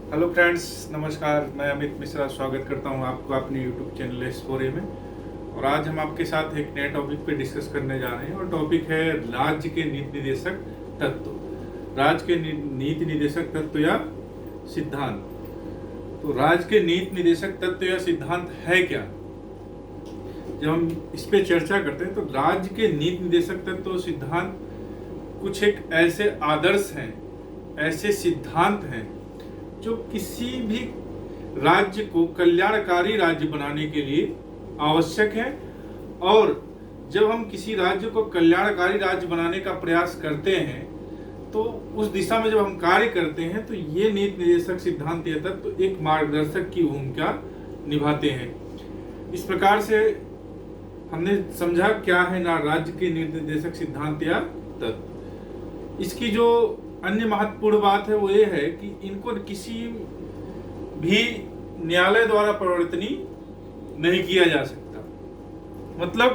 Hello friends, नमस्कार। मैं अमित मिश्रा स्वागत करता हूं आपको अपने यूट्यूब चैनल एक्सप्लोरे में। और आज हम आपके साथ एक नए टॉपिक पे डिस्कस करने जा रहे हैं और टॉपिक है राज्य के नीति निर्देशक तत्व। राज्य के नीति निर्देशक तत्व या सिद्धांत। तो राज्य के नीति निर्देशक तत्व या सिद्धांत है क्या? जब हम इस पे चर्चा करते हैं तो राज्य के नीति निर्देशक तत्व और सिद्धांत कुछ एक ऐसे आदर्श हैं, ऐसे सिद्धांत हैं जो किसी भी राज्य को कल्याणकारी राज्य बनाने के लिए आवश्यक है। और जब हम किसी राज्य को कल्याणकारी राज्य बनाने का प्रयास करते हैं तो उस दिशा में जब हम कार्य करते हैं तो ये नीति निर्देशक सिद्धांत या तत्व एक मार्गदर्शक की भूमिका निभाते हैं। इस प्रकार से हमने समझा क्या है ना राज्य के नीति निर्देशक सिद्धांत या तत्व। इसकी जो अन्य महत्वपूर्ण बात है वो ये है कि इनको किसी भी न्यायालय द्वारा परिवर्तनीय नहीं किया जा सकता। मतलब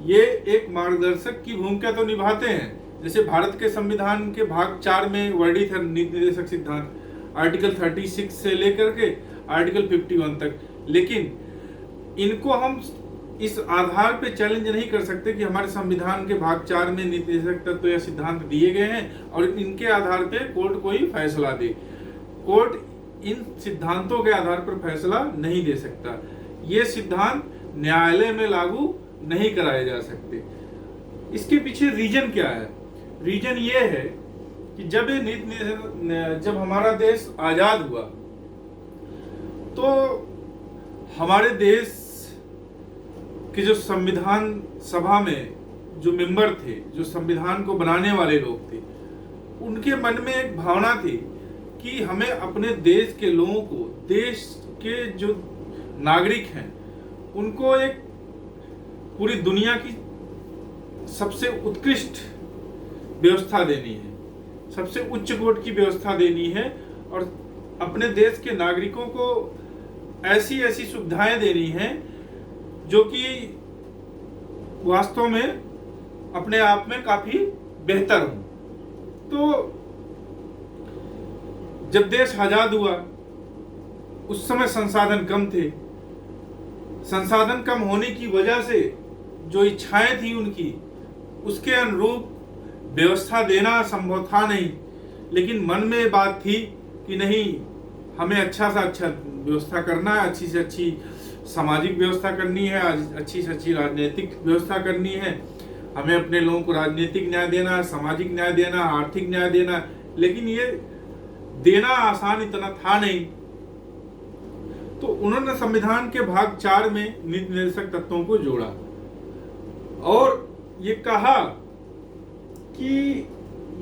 ये एक मार्गदर्शक की भूमिका तो निभाते हैं। जैसे भारत के संविधान के भाग 4 में वर्णित है नीति निर्देशक सिद्धांत, आर्टिकल 36 से लेकर के आर्टिकल 51 तक। लेकिन इनको हम इस आधार पे चैलेंज नहीं कर सकते कि हमारे संविधान के भाग 4 में नीति निर्देशक तत्व या सिद्धांत दिए गए हैं और इनके आधार पे कोर्ट कोई फैसला दे। कोर्ट इन सिद्धांतों के आधार पर फैसला नहीं दे सकता। ये सिद्धांत न्यायालय में लागू नहीं कराए जा सकते। इसके पीछे रीजन क्या है? रीजन ये है कि जब हमारा देश आजाद हुआ तो हमारे देश कि जो संविधान सभा में जो मेंबर थे, जो संविधान को बनाने वाले लोग थे, उनके मन में एक भावना थी कि हमें अपने देश के लोगों को, देश के जो नागरिक हैं, उनको एक पूरी दुनिया की सबसे उत्कृष्ट व्यवस्था देनी है, सबसे उच्च कोटि की व्यवस्था देनी है और अपने देश के नागरिकों को ऐसी ऐसी सुविधाएं देनी है जो कि वास्तव में अपने आप में काफी बेहतर हो। तो जब देश आजाद हुआ उस समय संसाधन कम थे। संसाधन कम होने की वजह से जो इच्छाएं थी उनकी, उसके अनुरूप व्यवस्था देना संभव था नहीं। लेकिन मन में बात थी कि नहीं, हमें अच्छा से अच्छा व्यवस्था करना है, अच्छी से अच्छी सामाजिक व्यवस्था करनी है, अच्छी से अच्छी राजनीतिक व्यवस्था करनी है, हमें अपने लोगों को राजनीतिक न्याय देना है, सामाजिक न्याय देना, आर्थिक न्याय देना। लेकिन ये देना आसान इतना था नहीं। तो उन्होंने संविधान के भाग 4 में नीति निर्देशक तत्वों को जोड़ा और ये कहा कि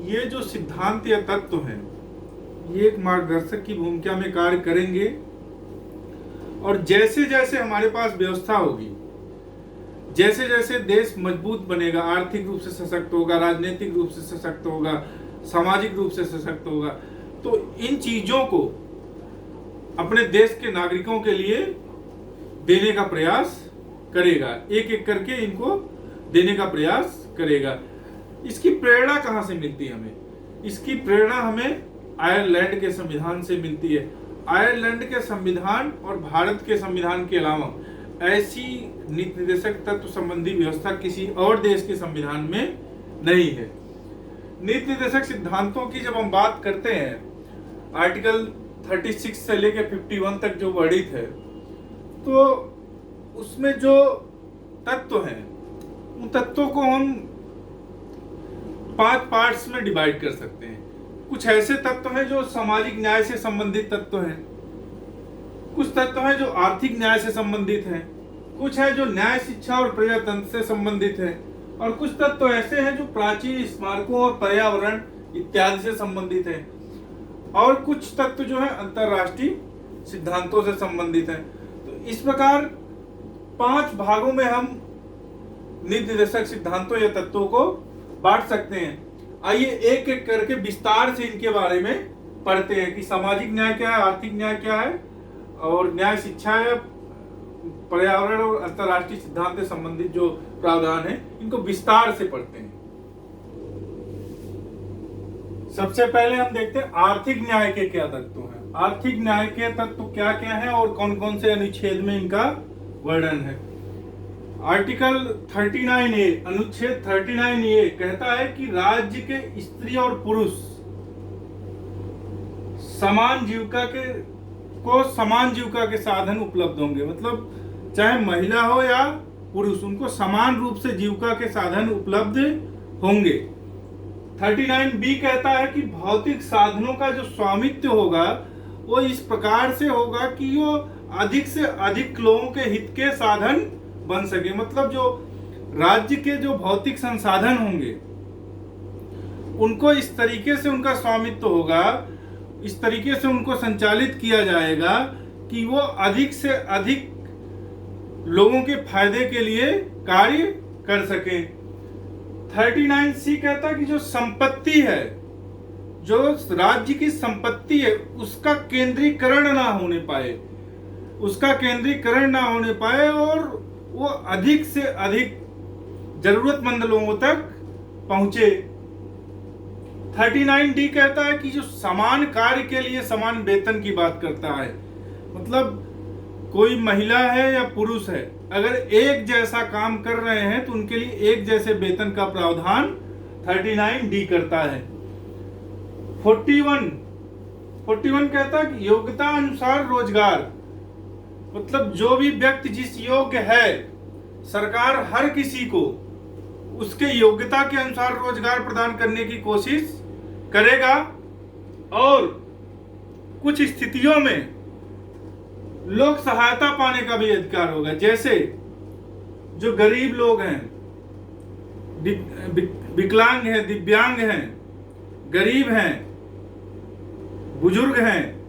ये जो सिद्धांत या तत्व हैं ये एक मार्गदर्शक की भूमिका में कार्य करेंगे। और जैसे जैसे हमारे पास व्यवस्था होगी, जैसे जैसे देश मजबूत बनेगा, आर्थिक रूप से सशक्त होगा, राजनीतिक रूप से सशक्त होगा, सामाजिक रूप से सशक्त होगा, तो इन चीजों को अपने देश के नागरिकों के लिए देने का प्रयास करेगा, एक एक करके इनको देने का प्रयास करेगा। इसकी प्रेरणा कहां से मिलती है हमें? इसकी प्रेरणा हमें आयरलैंड के संविधान से मिलती है। आयरलैंड के संविधान और भारत के संविधान के अलावा ऐसी नीति निर्देशक तत्व संबंधी व्यवस्था किसी और देश के संविधान में नहीं है। नीति निर्देशक सिद्धांतों की जब हम बात करते हैं, आर्टिकल 36 से लेकर 51 तक जो वर्णित है, तो उसमें जो तत्व हैं उन तत्वों को हम 5 पार्ट्स में डिवाइड कर सकते हैं। कुछ ऐसे तत्व हैं जो सामाजिक न्याय से संबंधित तत्व हैं, कुछ तत्व हैं जो आर्थिक न्याय से संबंधित हैं, कुछ है जो न्याय, शिक्षा और प्रजातंत्र से संबंधित है, और कुछ तत्व ऐसे हैं जो प्राचीन स्मारकों और पर्यावरण इत्यादि से संबंधित है, और कुछ तत्व जो है अंतरराष्ट्रीय सिद्धांतों से संबंधित है। तो इस प्रकार 5 भागों में हम नीति निर्देशक सिद्धांतों या तत्वों को बांट सकते हैं। आइए एक एक करके विस्तार से इनके बारे में पढ़ते हैं कि सामाजिक न्याय क्या है, आर्थिक न्याय क्या है, और न्याय, शिक्षा है, पर्यावरण और अंतरराष्ट्रीय सिद्धांत से संबंधित जो प्रावधान है, इनको विस्तार से पढ़ते हैं। सबसे पहले हम देखते हैं आर्थिक न्याय के क्या तत्व हैं। आर्थिक न्याय के तत्व क्या क्या हैं और कौन कौन से अनुच्छेद में इनका वर्णन है। आर्टिकल 39A, अनुच्छेद 39A कहता है कि राज्य के स्त्री और पुरुष समान जीविका के साधन उपलब्ध होंगे। मतलब चाहे महिला हो या पुरुष, उनको समान रूप से जीविका के साधन उपलब्ध होंगे। 39B कहता है कि भौतिक साधनों का जो स्वामित्व होगा वो इस प्रकार से होगा कि वो अधिक से अधिक लोगों के हित के साधन बन सके। मतलब जो राज्य के जो भौतिक संसाधन होंगे उनको इस तरीके से उनका स्वामित्व होगा, इस तरीके से उनको संचालित किया जाएगा कि वो अधिक से अधिक लोगों के फायदे के लिए कार्य कर सके। 39C कहता है कि जो संपत्ति है, जो राज्य की संपत्ति है, उसका केंद्रीकरण ना होने पाए और वो अधिक से अधिक जरूरतमंद लोगों तक पहुंचे। 39D कहता है कि जो समान कार्य के लिए समान वेतन की बात करता है। मतलब कोई महिला है या पुरुष है, अगर एक जैसा काम कर रहे हैं तो उनके लिए एक जैसे वेतन का प्रावधान 39D करता है। 41 कहता है कि योग्यता अनुसार रोजगार। मतलब जो भी व्यक्ति जिस योग्य है, सरकार हर किसी को उसके योग्यता के अनुसार रोजगार प्रदान करने की कोशिश करेगा और कुछ स्थितियों में लोक सहायता पाने का भी अधिकार होगा। जैसे जो गरीब लोग हैं, विकलांग हैं, दिव्यांग हैं, गरीब हैं, बुजुर्ग हैं,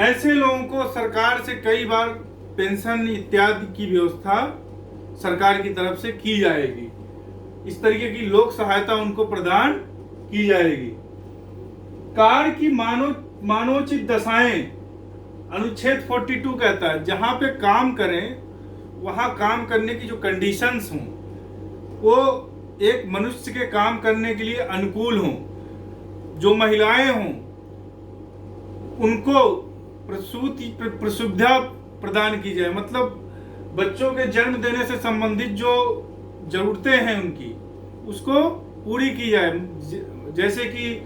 ऐसे लोगों को सरकार से कई बार पेंशन इत्यादि की व्यवस्था सरकार की तरफ से की जाएगी। इस तरीके की लोक सहायता उनको प्रदान की जाएगी। कार्य की मानवोचित दशाएं, अनुच्छेद 42 कहता है जहां पे काम करें वहां काम करने की जो कंडीशंस हों वो एक मनुष्य के काम करने के लिए अनुकूल हों। जो महिलाएं हों उनको प्रसुविधा प्रदान की जाए। मतलब बच्चों के जन्म देने से संबंधित जो जरूरतें हैं उनकी, उसको पूरी की जाए। जैसे कि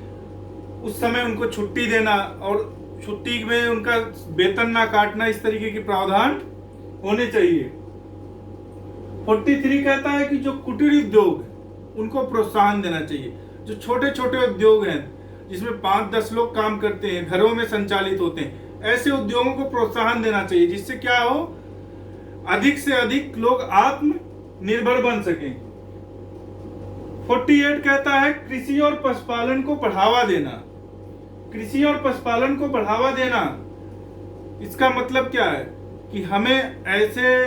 उस समय उनको छुट्टी देना और छुट्टी में उनका वेतन ना काटना, इस तरीके के प्रावधान होने चाहिए। 43 कहता है कि जो कुटीर उद्योग उनको प्रोत्साहन देना चाहिए। जो छोटे छोटे उद्योग हैं जिसमें 5-10 लोग काम करते हैं, घरों में संचालित होते हैं, ऐसे उद्योगों को प्रोत्साहन देना चाहिए जिससे क्या हो, अधिक से अधिक लोग आत्मनिर्भर बन सकें। 48 कहता है कृषि और पशुपालन को बढ़ावा देना। कृषि और पशुपालन को बढ़ावा देना, इसका मतलब क्या है कि हमें ऐसे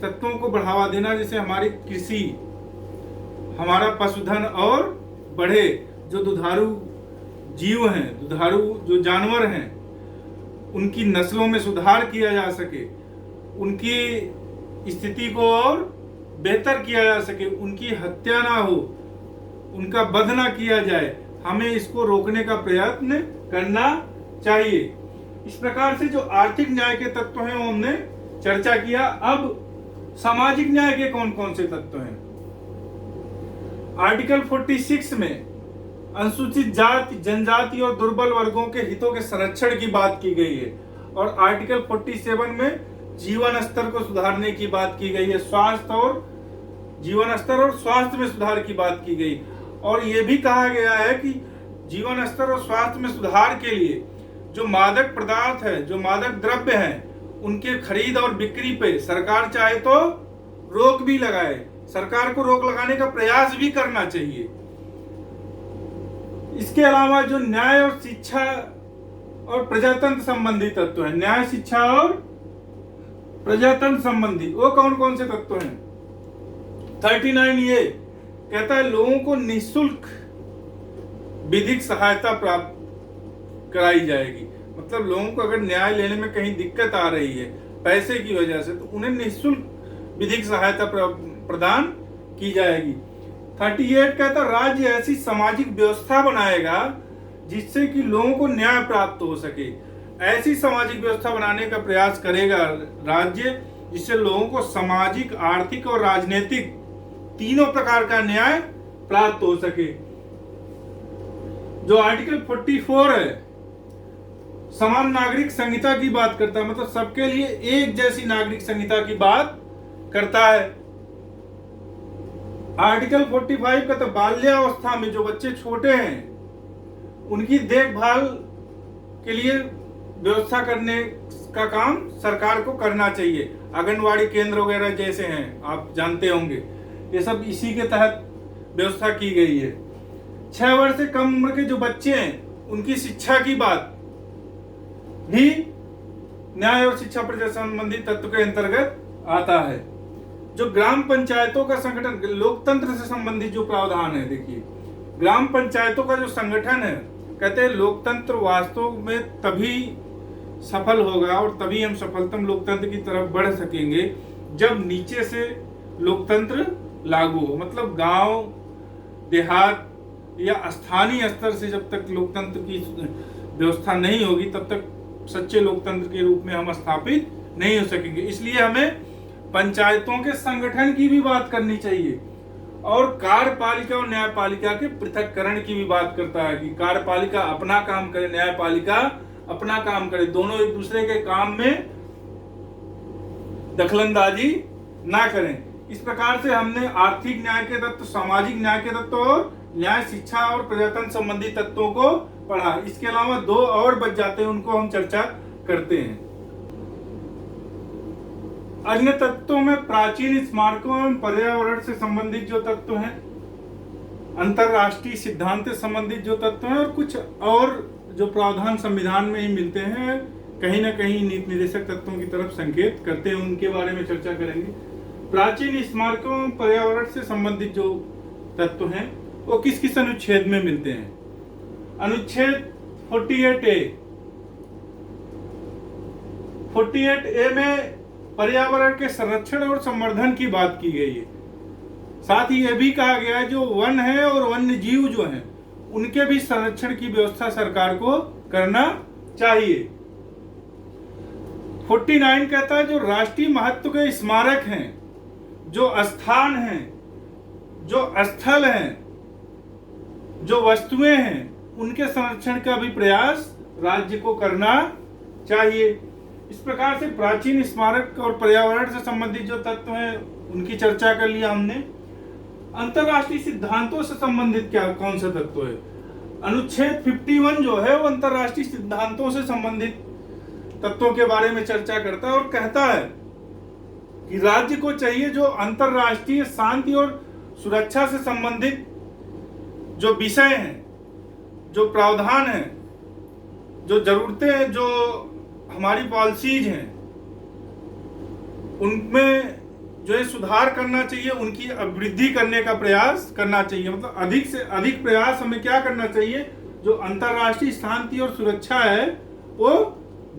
तत्वों को बढ़ावा देना जैसे हमारी कृषि, हमारा पशुधन और बढ़े। जो दुधारू जीव हैं, दुधारू जो जानवर हैं, उनकी नस्लों में सुधार किया जा सके, उनकी स्थिति को और बेहतर किया जा सके, उनकी हत्या ना हो, उनका वध ना किया जाए, हमें इसको रोकने का प्रयत्न करना चाहिए। इस प्रकार से जो आर्थिक न्याय के तत्व हैं वो हमने चर्चा किया। अब सामाजिक न्याय के कौन कौन से तत्व हैं। आर्टिकल 46 में अनुसूचित जाति, जनजाति और दुर्बल वर्गों के हितों के संरक्षण की बात की गई है और आर्टिकल 47 में जीवन स्तर को सुधारने की बात की गई है। जीवन स्तर और स्वास्थ्य में सुधार की बात की गई और यह भी कहा गया है कि जीवन स्तर और स्वास्थ्य में सुधार के लिए जो मादक पदार्थ है, जो मादक द्रव्य हैं, उनके खरीद और बिक्री पे सरकार चाहे तो रोक भी लगाए। सरकार को रोक लगाने का प्रयास भी करना चाहिए। इसके अलावा जो न्याय और शिक्षा और प्रजातंत्र संबंधी तत्व है, न्याय, शिक्षा और प्रजातंत्र संबंधी, वो कौन कौन से तत्व हैं। 39A कहता है लोगों को निःशुल्क विधिक सहायता प्राप्त कराई जाएगी। मतलब लोगों को अगर न्याय लेने में कहीं दिक्कत आ रही है पैसे की वजह से, तो उन्हें निःशुल्क विधिक सहायता प्रदान की जाएगी। 38 कहता राज्य ऐसी सामाजिक व्यवस्था बनाएगा जिससे कि लोगों को न्याय प्राप्त हो सके। ऐसी सामाजिक व्यवस्था बनाने का प्रयास करेगा राज्य जिससे लोगों को सामाजिक, आर्थिक और राजनीतिक तीनों प्रकार का न्याय प्राप्त हो सके। जो आर्टिकल 44 है, समान नागरिक संहिता की बात करता है, मतलब सबके लिए एक जैसी नागरिक संहिता की बात करता है। आर्टिकल 45 का तो बाल्यावस्था में जो बच्चे छोटे हैं उनकी देखभाल के लिए व्यवस्था करने का काम सरकार को करना चाहिए। आंगनवाड़ी केंद्र वगैरह जैसे हैं, आप जानते होंगे, ये सब इसी के तहत व्यवस्था की गई है। 6 वर्ष से कम उम्र के जो बच्चे हैं उनकी शिक्षा की बात भी न्याय और शिक्षा प्रजा संबंधी तत्व के अंतर्गत आता है। जो ग्राम पंचायतों का संगठन, लोकतंत्र से संबंधित जो प्रावधान है, देखिए ग्राम पंचायतों का जो संगठन है, कहते हैं लोकतंत्र वास्तव में तभी सफल होगा और तभी हम सफलतम लोकतंत्र की तरफ बढ़ सकेंगे जब नीचे से लोकतंत्र लागू हो। मतलब गांव देहात या स्थानीय स्तर से जब तक लोकतंत्र की व्यवस्था नहीं होगी तब तक सच्चे लोकतंत्र के रूप में हम स्थापित नहीं हो सकेंगे। इसलिए हमें पंचायतों के संगठन की भी बात करनी चाहिए और कार्यपालिका और न्यायपालिका के पृथक्करण की भी बात करता है कि कार्यपालिका अपना काम करे, न्यायपालिका अपना काम करे, दोनों एक दूसरे के काम में दखलंदाजी ना करें। इस प्रकार से हमने आर्थिक न्याय के तत्व, सामाजिक न्याय के तत्व और न्याय, शिक्षा और प्रजातंत्र संबंधी तत्वों को पढ़ा। इसके अलावा 2 और बच जाते हैं, उनको हम चर्चा करते हैं। अन्य तत्वों में प्राचीन स्मारकों एवं पर्यावरण से संबंधित जो तत्व हैं, अंतरराष्ट्रीय सिद्धांत से संबंधित जो तत्व हैं और कुछ और जो प्रावधान संविधान में ही मिलते हैं, कहीं ना कहीं नीति निर्देशक तत्वों की तरफ संकेत करते हैं, उनके बारे में चर्चा करेंगे। प्राचीन स्मारकों एवं पर्यावरण से संबंधित जो तत्व हैं वो किस किस अनुच्छेद में मिलते हैं? अनुच्छेद 48A। 48A में पर्यावरण के संरक्षण और संवर्धन की बात की गई है। साथ ही यह भी कहा गया है जो वन है और वन्य जीव जो हैं उनके भी संरक्षण की व्यवस्था सरकार को करना चाहिए। 49 कहता है जो राष्ट्रीय महत्व के स्मारक हैं, जो स्थान हैं, जो स्थल हैं, जो वस्तुएं हैं, उनके संरक्षण का भी प्रयास राज्य को करना चाहिए। इस प्रकार से प्राचीन स्मारक और पर्यावरण से संबंधित जो तत्व हैं उनकी चर्चा कर लिया हमने। अंतरराष्ट्रीय सिद्धांतों से संबंधित क्या कौन सा तत्व है? अनुच्छेद 51 जो है वो अंतरराष्ट्रीय सिद्धांतों से संबंधित तत्वों के बारे में चर्चा करता है और कहता है कि राज्य को चाहिए जो अंतरराष्ट्रीय शांति और सुरक्षा से संबंधित जो विषय हैं, जो प्रावधान हैं, जो जरूरतें हैं, जो हमारी पॉलिसीज हैं, उनमें जो है सुधार करना चाहिए, उनकी वृद्धि करने का प्रयास करना चाहिए। मतलब अधिक से अधिक प्रयास हमें क्या करना चाहिए, जो अंतरराष्ट्रीय शांति और सुरक्षा है वो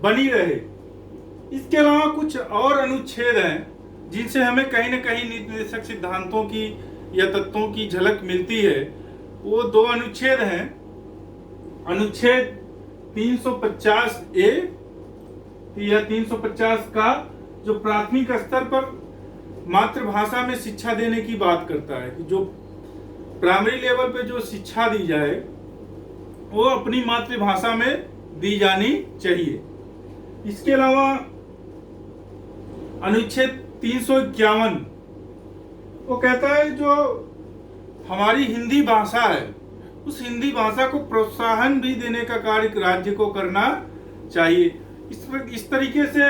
बनी रहे। इसके अलावा कुछ और अनुच्छेद हैं जिनसे हमें कहीं ना कहीं नीति निर्देशक सिद्धांतों की या तत्वों की झलक मिलती है। वो 2 अनुच्छेद हैं। अनुच्छेद 350A या 350 का जो प्राथमिक स्तर पर मातृभाषा में शिक्षा देने की बात करता है कि जो प्राइमरी लेवल पे जो शिक्षा दी जाए वो अपनी मातृभाषा में दी जानी चाहिए। इसके अलावा अनुच्छेद 351 वो कहता है जो हमारी हिंदी भाषा है उस हिंदी भाषा को प्रोत्साहन भी देने का कार्य राज्य को करना चाहिए। इस तरीके से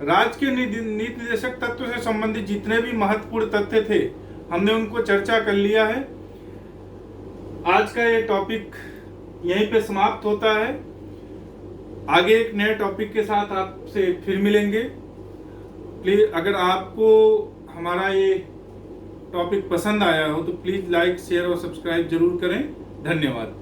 राज्य के नीति निर्देशक तत्व से संबंधित जितने भी महत्वपूर्ण तथ्य थे हमने उनको चर्चा कर लिया है। आज का ये टॉपिक यहीं पे समाप्त होता है। आगे एक नए टॉपिक के साथ आपसे फिर मिलेंगे। प्लीज अगर आपको हमारा ये टॉपिक पसंद आया हो तो प्लीज लाइक, शेयर और सब्सक्राइब जरूर करें। धन्यवाद।